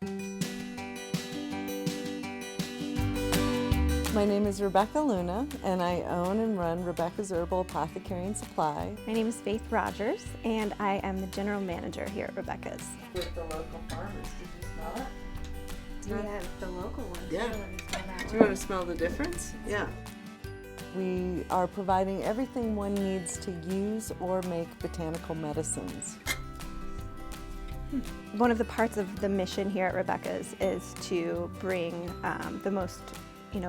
My name is Rebecca Luna, and I own and run Rebecca's Herbal Apothecary and Supply. My name is Faith Rodgers, and I am the general manager here at Rebecca's. With the local farmers, did you smell it? We have the local ones. Yeah. Let me smell that Do you one. want to smell the difference? Yeah. We are providing everything one needs to use or make botanical medicines. One of the parts of the mission here at Rebecca's is to bring the most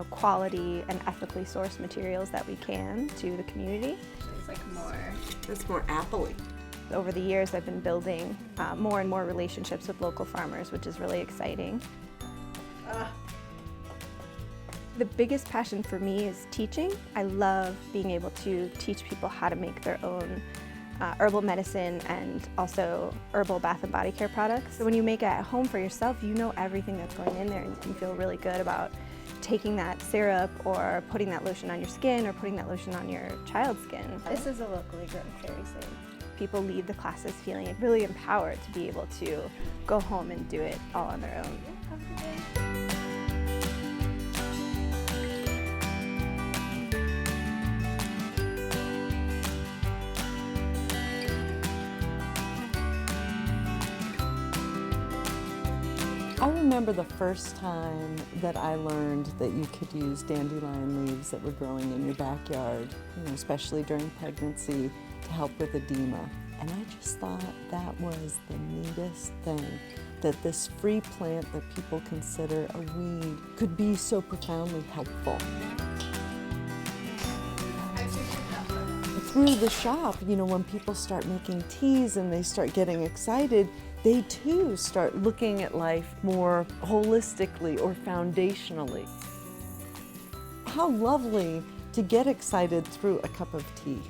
quality and ethically sourced materials that we can to the community. It's like more. That's more appley. Over the years, I've been building more and more relationships with local farmers, which is really exciting. The biggest passion for me is teaching. I love being able to teach people how to make their own herbal medicine and also herbal bath and body care products. So when you make it at home for yourself, you know everything that's going in there, and you can feel really good about taking that syrup or putting that lotion on your skin or putting that lotion on your child's skin. This is a locally grown fairy sage. People leave the classes feeling really empowered to be able to go home and do it all on their own. I remember the first time that I learned that you could use dandelion leaves that were growing in your backyard, especially during pregnancy, to help with edema. And I just thought that was the neatest thing, that this free plant that people consider a weed could be so profoundly helpful. Through the shop, when people start making teas and they start getting excited, they too start looking at life more holistically or foundationally. How lovely to get excited through a cup of tea.